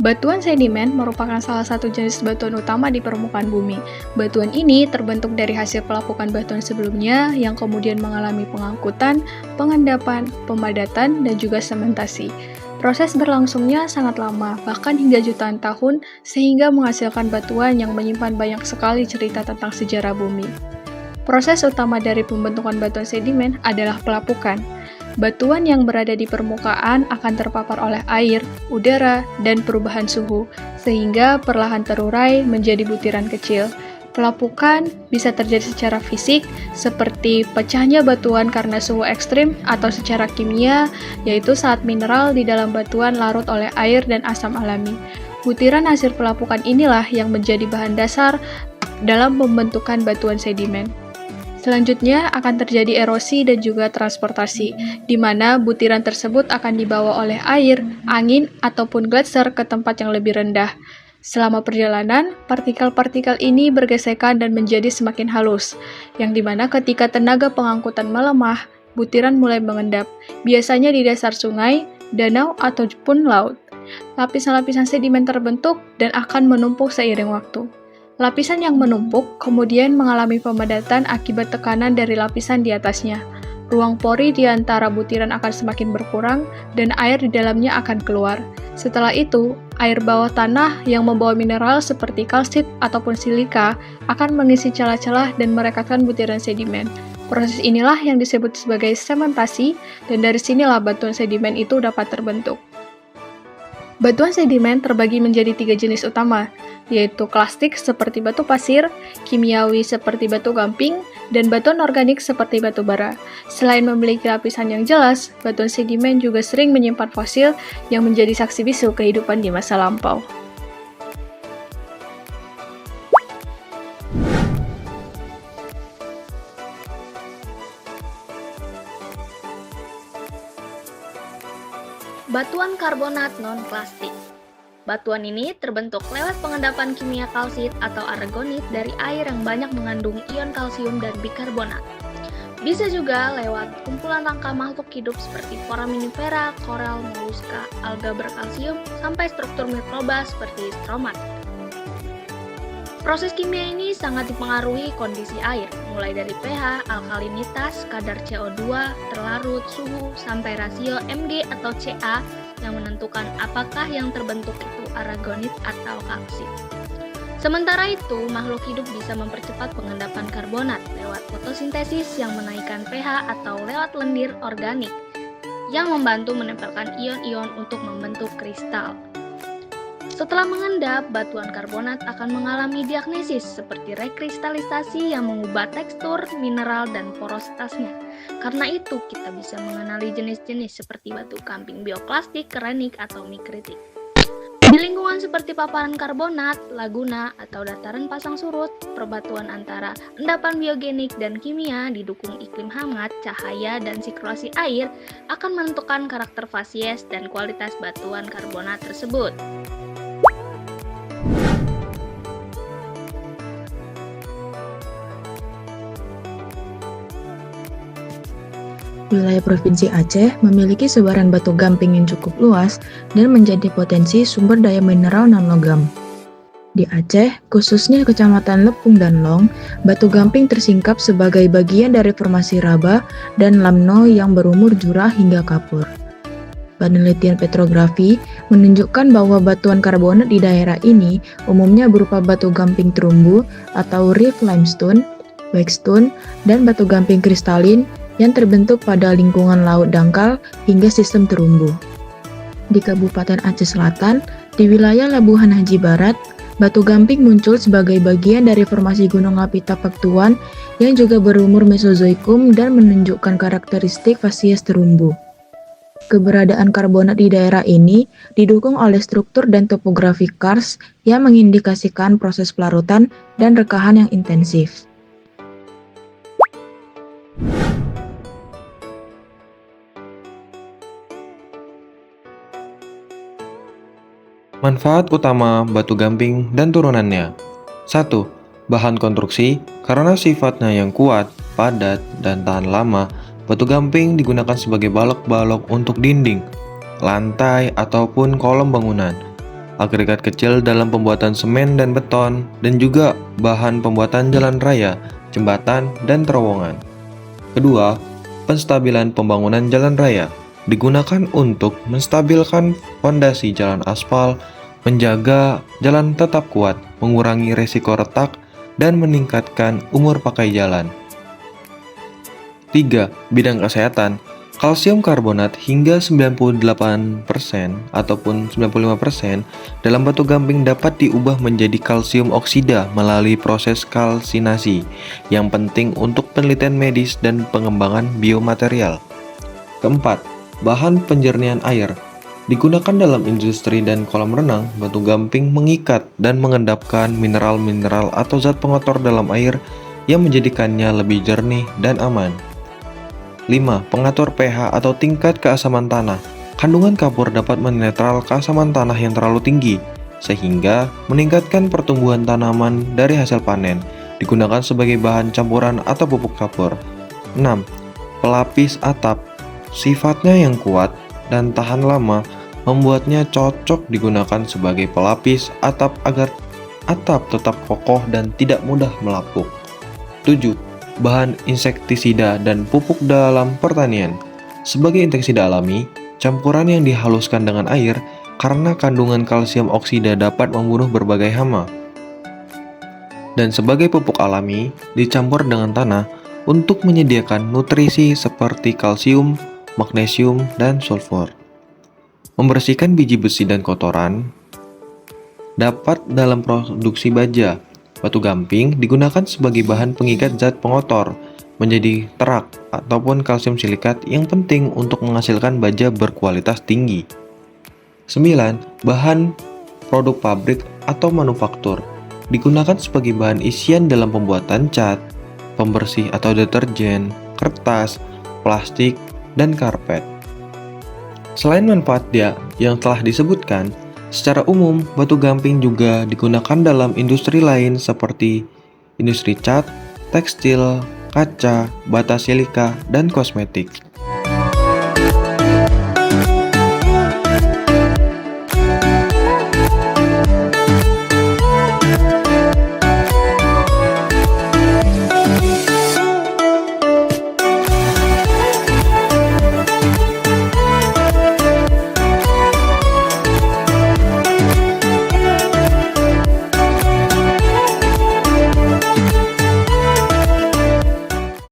Batuan sedimen merupakan salah satu jenis batuan utama di permukaan bumi. Batuan ini terbentuk dari hasil pelapukan batuan sebelumnya yang kemudian mengalami pengangkutan, pengendapan, pemadatan, dan juga sementasi. Proses berlangsungnya sangat lama, bahkan hingga jutaan tahun, sehingga menghasilkan batuan yang menyimpan banyak sekali cerita tentang sejarah bumi. Proses utama dari pembentukan batuan sedimen adalah pelapukan. Batuan yang berada di permukaan akan terpapar oleh air, udara, dan perubahan suhu, sehingga perlahan terurai menjadi butiran kecil. Pelapukan bisa terjadi secara fisik, seperti pecahnya batuan karena suhu ekstrim, atau secara kimia, yaitu saat mineral di dalam batuan larut oleh air dan asam alami. Butiran hasil pelapukan inilah yang menjadi bahan dasar dalam pembentukan batuan sedimen. Selanjutnya akan terjadi erosi dan juga transportasi, di mana butiran tersebut akan dibawa oleh air, angin, ataupun gletser ke tempat yang lebih rendah. Selama perjalanan, partikel-partikel ini bergesekan dan menjadi semakin halus, yang dimana ketika tenaga pengangkutan melemah, butiran mulai mengendap, biasanya di dasar sungai, danau, ataupun laut. Lapisan-lapisan sedimen terbentuk dan akan menumpuk seiring waktu. Lapisan yang menumpuk kemudian mengalami pemadatan akibat tekanan dari lapisan di atasnya. Ruang pori di antara butiran akan semakin berkurang dan air di dalamnya akan keluar. Setelah itu, air bawah tanah yang membawa mineral seperti kalsit ataupun silika akan mengisi celah-celah dan merekatkan butiran sedimen. Proses inilah yang disebut sebagai sementasi, dan dari sinilah batuan sedimen itu dapat terbentuk. Batuan sedimen terbagi menjadi 3 jenis utama, yaitu klastik seperti batu pasir, kimiawi seperti batu gamping, dan batuan organik seperti batu bara. Selain memiliki lapisan yang jelas, batuan sedimen juga sering menyimpan fosil yang menjadi saksi bisu kehidupan di masa lampau. Batuan karbonat non-plastik. Batuan ini terbentuk lewat pengendapan kimia kalsit atau aragonit dari air yang banyak mengandung ion kalsium dan bikarbonat. Bisa juga lewat kumpulan rangka makhluk hidup seperti foraminifera, koral, moluska, alga berkalsium, sampai struktur mikroba seperti stromat. Proses kimia ini sangat dipengaruhi kondisi air, mulai dari pH, alkalinitas, kadar CO2, terlarut, suhu, sampai rasio Mg atau Ca yang menentukan apakah yang terbentuk itu aragonit atau kalsit. Sementara itu, makhluk hidup bisa mempercepat pengendapan karbonat lewat fotosintesis yang menaikkan pH atau lewat lendir organik yang membantu menempelkan ion-ion untuk membentuk kristal. Setelah mengendap, batuan karbonat akan mengalami diagnesis seperti rekristalisasi yang mengubah tekstur, mineral, dan porositasnya. Karena itu, kita bisa mengenali jenis-jenis seperti batu gamping bioklastik, kerenik, atau mikritik. Di lingkungan seperti paparan karbonat, laguna, atau dataran pasang surut, perbatuan antara endapan biogenik dan kimia didukung iklim hangat, cahaya, dan sirkulasi air akan menentukan karakter fasies dan kualitas batuan karbonat tersebut. Wilayah Provinsi Aceh memiliki sebaran batu gamping yang cukup luas dan menjadi potensi sumber daya mineral non-logam. Di Aceh, khususnya Kecamatan Lepung dan Long, batu gamping tersingkap sebagai bagian dari formasi Raba dan Lamno yang berumur jurah hingga kapur. Penelitian petrografi menunjukkan bahwa batuan karbonat di daerah ini umumnya berupa batu gamping terumbu atau reef limestone, wexstone, dan batu gamping kristalin yang terbentuk pada lingkungan laut dangkal hingga sistem terumbu. Di Kabupaten Aceh Selatan, di wilayah Labuhan Haji Barat, batu gamping muncul sebagai bagian dari formasi Gunung Api Tapak Tuan yang juga berumur Mesozoikum dan menunjukkan karakteristik fasies terumbu. Keberadaan karbonat di daerah ini didukung oleh struktur dan topografi karst yang mengindikasikan proses pelarutan dan rekahan yang intensif. Manfaat utama batu gamping dan turunannya. 1. Bahan konstruksi. Karena sifatnya yang kuat, padat, dan tahan lama, batu gamping digunakan sebagai balok-balok untuk dinding, lantai, ataupun kolom bangunan. agregat kecil dalam pembuatan semen dan beton, dan juga bahan pembuatan jalan raya, jembatan, dan terowongan. Kedua, penstabilan pembangunan jalan raya digunakan untuk menstabilkan fondasi jalan aspal, menjaga jalan tetap kuat, mengurangi resiko retak, dan meningkatkan umur pakai jalan. 3. Bidang kesehatan. Kalsium karbonat hingga 98% ataupun 95% dalam batu gamping dapat diubah menjadi kalsium oksida melalui proses kalsinasi yang penting untuk penelitian medis dan pengembangan biomaterial. Keempat, bahan penjernihan air. Digunakan dalam industri dan kolam renang, batu gamping mengikat dan mengendapkan mineral-mineral atau zat pengotor dalam air yang menjadikannya lebih jernih dan aman. 5. Pengatur pH atau tingkat keasaman tanah. Kandungan kapur dapat menetral keasaman tanah yang terlalu tinggi, sehingga meningkatkan pertumbuhan tanaman dari hasil panen. Digunakan sebagai bahan campuran atau pupuk kapur. 6. Pelapis atap. Sifatnya yang kuat dan tahan lama membuatnya cocok digunakan sebagai pelapis atap agar atap tetap kokoh dan tidak mudah melapuk. 7. Bahan insektisida dan pupuk dalam pertanian. Sebagai insektisida alami, campuran yang dihaluskan dengan air karena kandungan kalsium oksida dapat membunuh berbagai hama. Dan sebagai pupuk alami, dicampur dengan tanah untuk menyediakan nutrisi seperti kalsium, magnesium, dan sulfur. Membersihkan biji besi dan kotoran dapat dalam produksi baja. Batu gamping digunakan sebagai bahan pengikat zat pengotor menjadi terak ataupun kalsium silikat yang penting untuk menghasilkan baja berkualitas tinggi. 9. Bahan produk pabrik atau manufaktur digunakan sebagai bahan isian dalam pembuatan cat, pembersih atau deterjen, kertas, plastik, dan karpet. Selain manfaat yang telah disebutkan, secara umum, batu gamping juga digunakan dalam industri lain seperti industri cat, tekstil, kaca, bata silika, dan kosmetik.